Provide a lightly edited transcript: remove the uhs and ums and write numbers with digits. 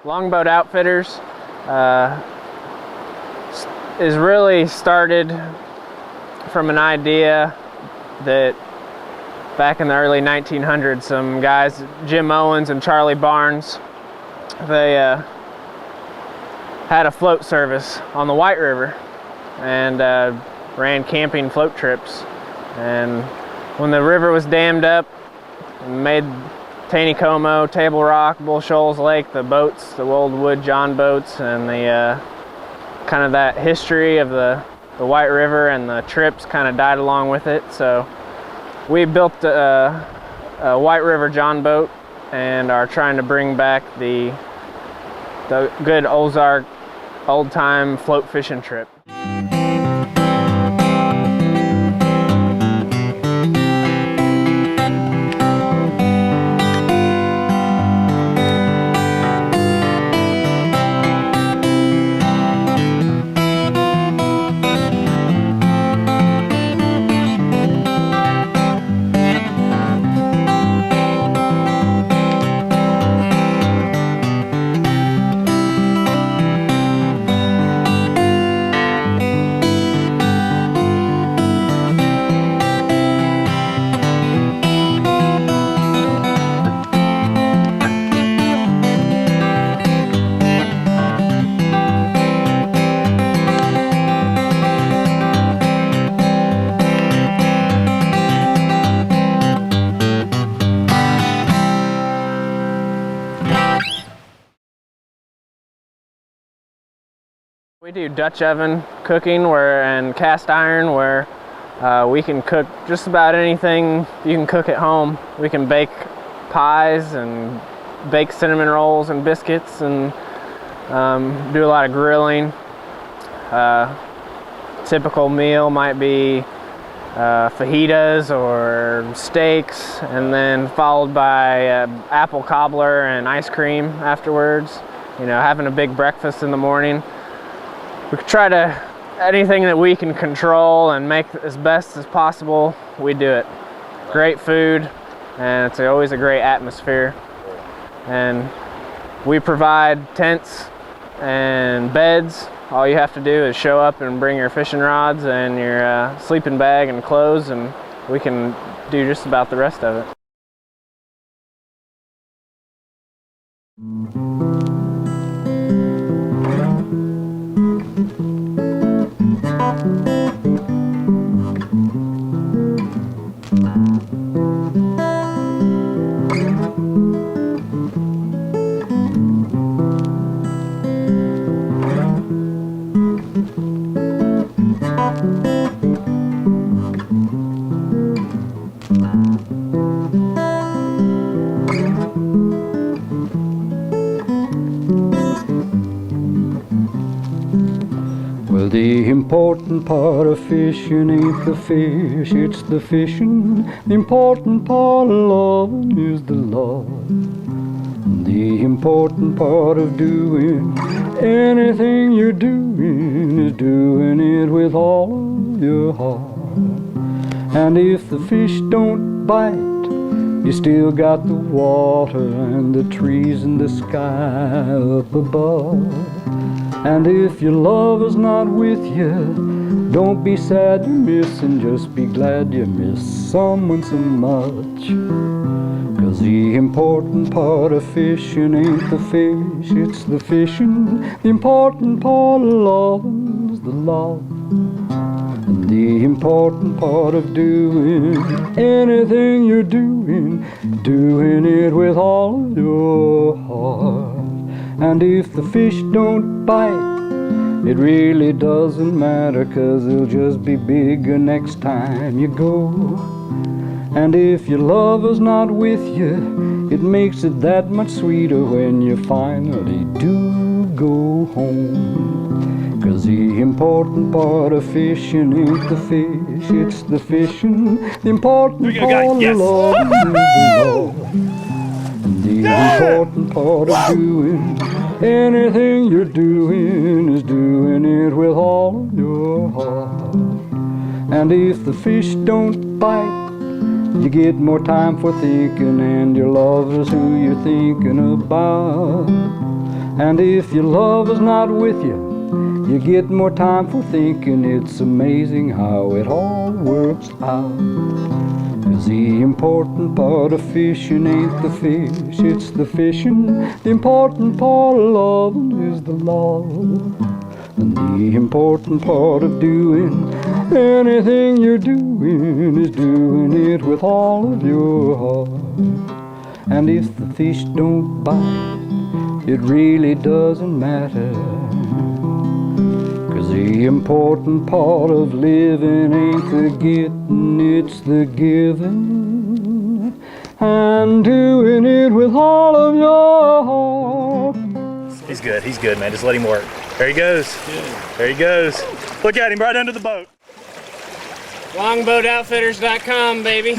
Longboat Outfitters is really started from an idea that back in the early 1900s, some guys, Jim Owens and Charlie Barnes, they had a float service on the White River and ran camping float trips. And when the river was dammed up and made Taneycomo, Table Rock, Bull Shoals Lake, the boats, the old wood John boats, and the kind of that history of the White River and the trips kind of died along with it. So we built a White River John boat and are trying to bring back the good Ozark old-time float fishing trip. We do Dutch oven cooking and cast iron where we can cook just about anything you can cook at home. We can bake pies and bake cinnamon rolls and biscuits and do a lot of grilling. Typical meal might be fajitas or steaks, and then followed by apple cobbler and ice cream afterwards. You know, having a big breakfast in the morning. We try to, anything that we can control and make as best as possible, we do it. Great food, and it's always a great atmosphere. And we provide tents and beds. All you have to do is show up and bring your fishing rods and your sleeping bag and clothes, and we can do just about the rest of it. Well, the important part of fishing ain't the fish, it's the fishing. The important part of loving is the love. The important part of doing anything you're doing is doing it with all of your heart. And if the fish don't bite, you still got the water and the trees and the sky up above. And if your lover's not with you, don't be sad you're missing, just be glad you miss someone so much. 'Cause the important part of fishing ain't the fish, it's the fishing. The important part of loving's the love. And the important part of doing anything you're doing it with all of your heart. And if the fish don't bite, it really doesn't matter, 'cause they'll just be bigger next time you go. And if your lover's not with you, it makes it that much sweeter when you finally do go home. 'Cause the important part of fishing ain't the fish, it's the fishing. The important part of loving is the love. The important part of doing anything you're doing is doing it with all of your heart. And if the fish don't bite, you get more time for thinking, and your lover's who you're thinking about. And if your love is not with you, you get more time for thinking. It's amazing how it all works out. 'Cause the important part of fishing ain't the fish, it's the fishing. The important part of loving is the love. And the important part of doing anything you're doing is doing it with all of your heart. And if the fish don't bite, it really doesn't matter. 'Cause the important part of living ain't the getting, it's the giving. And doing it with all of your heart. He's good, man. Just let him work. There he goes. There he goes. Look at him right under the boat. Longboatoutfitters.com, baby.